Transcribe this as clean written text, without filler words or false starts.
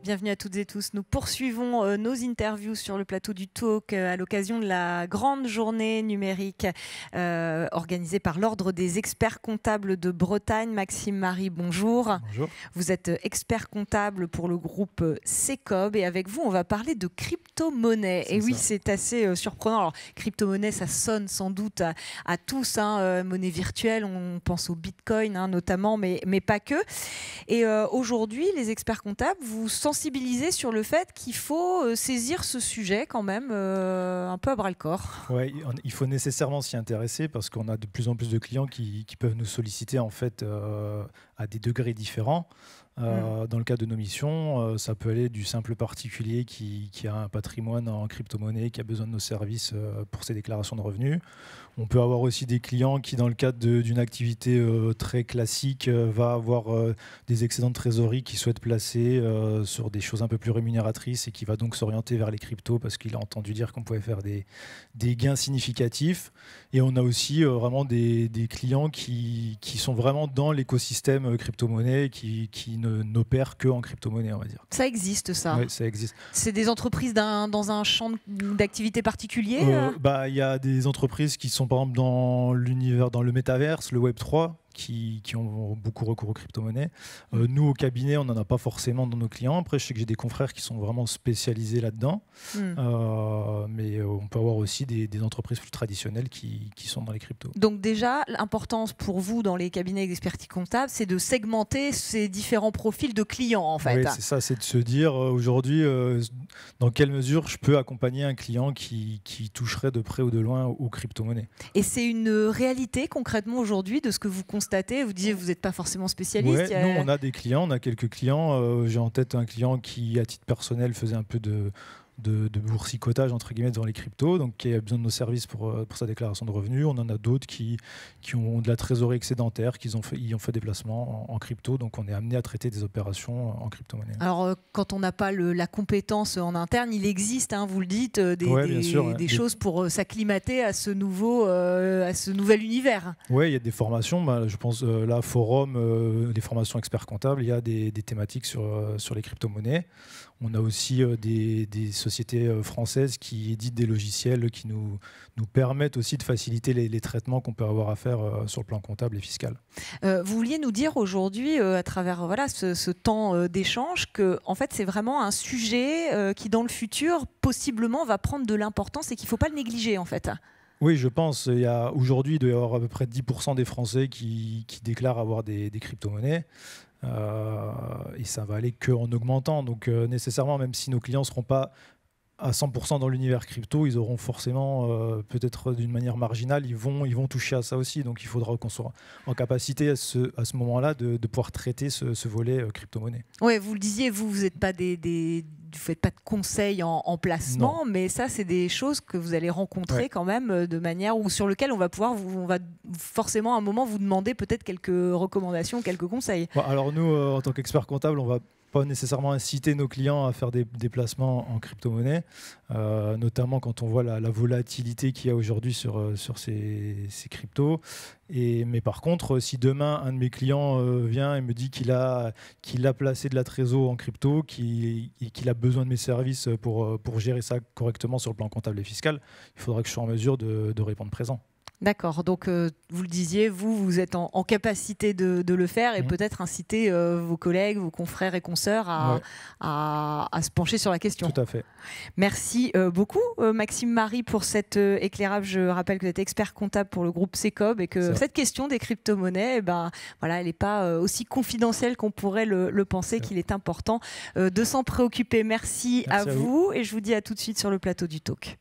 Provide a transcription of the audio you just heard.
Bienvenue à toutes et tous. Nous poursuivons nos interviews sur le plateau du Talk à l'occasion de la grande journée numérique organisée par l'Ordre des experts comptables de Bretagne. Maxime Marie, bonjour. Bonjour. Vous êtes expert comptable pour le groupe Cecob et avec vous, on va parler de crypto-monnaie. Et oui, c'est assez surprenant. Alors, crypto-monnaie, ça sonne sans doute à tous. Monnaie virtuelle, on pense au Bitcoin notamment, mais pas que. Et aujourd'hui, les experts comptables, vous sensibiliser sur le fait qu'il faut saisir ce sujet quand même un peu à bras-le-corps. Ouais, il faut nécessairement s'y intéresser parce qu'on a de plus en plus de clients qui peuvent nous solliciter en fait à des degrés différents. Dans le cas de nos missions, ça peut aller du simple particulier qui a un patrimoine en crypto-monnaie, qui a besoin de nos services pour ses déclarations de revenus. On peut avoir aussi des clients qui, dans le cadre d'une activité très classique, va avoir des excédents de trésorerie qui souhaitent placer sur des choses un peu plus rémunératrices et qui va donc s'orienter vers les cryptos parce qu'il a entendu dire qu'on pouvait faire des gains significatifs. Et on a aussi vraiment des clients qui sont vraiment dans l'écosystème crypto-monnaie, qui n'opèrent qu'en crypto-monnaie, on va dire. Ça existe, ça? Oui, ça existe. C'est des entreprises dans un champ d'activité particulier? Y a des entreprises qui sont par exemple dans l'univers, dans le métaverse, le Web3, qui ont beaucoup recours aux crypto-monnaies. Nous, au cabinet, on n'en a pas forcément dans nos clients. Après, je sais que j'ai des confrères qui sont vraiment spécialisés là-dedans. Mais on peut avoir aussi des entreprises plus traditionnelles qui sont dans les cryptos. Donc déjà, l'importance pour vous dans les cabinets d'expertise comptable, c'est de segmenter ces différents profils de clients, en fait. Oui, c'est ça, c'est de se dire aujourd'hui dans quelle mesure je peux accompagner un client qui toucherait de près ou de loin aux crypto-monnaies. Et c'est une réalité concrètement aujourd'hui de ce que vous constatez? Vous disiez que vous n'êtes pas forcément spécialiste. Ouais, nous, on a des clients, on a quelques clients. J'ai en tête un client qui, à titre personnel, faisait un peu de boursicotage entre guillemets dans les cryptos, donc qui a besoin de nos services pour sa déclaration de revenus. On en a d'autres qui ont de la trésorerie excédentaire, ils ont fait des placements en crypto, donc on est amené à traiter des opérations en crypto-monnaie. Alors quand on n'a pas la compétence en interne, il existe, vous le dites, des choses pour s'acclimater à ce nouvel univers. Oui, il y a des formations, je pense là, Forum, des formations experts comptables, il y a des thématiques sur les crypto-monnaies. On a aussi des sociétés françaises qui éditent des logiciels qui nous permettent aussi de faciliter les traitements qu'on peut avoir à faire sur le plan comptable et fiscal. Vous vouliez nous dire aujourd'hui, à travers ce temps d'échange, que en fait, c'est vraiment un sujet qui, dans le futur, possiblement, va prendre de l'importance et qu'il ne faut pas le négliger, en fait. Oui, je pense. Aujourd'hui, il doit y avoir à peu près 10% des Français qui déclarent avoir des crypto-monnaies. Et ça va aller qu'en augmentant. Donc nécessairement, même si nos clients ne seront pas à 100% dans l'univers crypto, ils auront forcément, peut-être d'une manière marginale, ils vont toucher à ça aussi. Donc il faudra qu'on soit en capacité à ce moment-là de pouvoir traiter ce volet crypto-monnaie. Oui, vous le disiez, vous n'êtes pas vous faites pas de conseils en placement, mais ça, c'est des choses que vous allez rencontrer quand même de manière sur lequel on va forcément à un moment vous demander peut-être quelques recommandations, quelques conseils. Alors nous, en tant qu'experts comptables, on va pas nécessairement inciter nos clients à faire des placements en crypto-monnaie, notamment quand on voit la volatilité qu'il y a aujourd'hui sur ces cryptos. Mais par contre, si demain un de mes clients vient et me dit qu'il a placé de la trésor en crypto, qu'il a besoin de mes services pour gérer ça correctement sur le plan comptable et fiscal, il faudra que je sois en mesure de répondre présent. D'accord, donc vous le disiez, vous êtes en capacité de le faire et peut-être inciter vos collègues, vos confrères et consoeurs à se pencher sur la question. Tout à fait. Merci beaucoup Maxime Marie pour cet éclairage. Je rappelle que vous êtes expert comptable pour le groupe Cecob et que cette question des crypto-monnaies, elle n'est pas aussi confidentielle qu'on pourrait le penser, qu'il est important de s'en préoccuper. Merci à vous et je vous dis à tout de suite sur le plateau du Talk.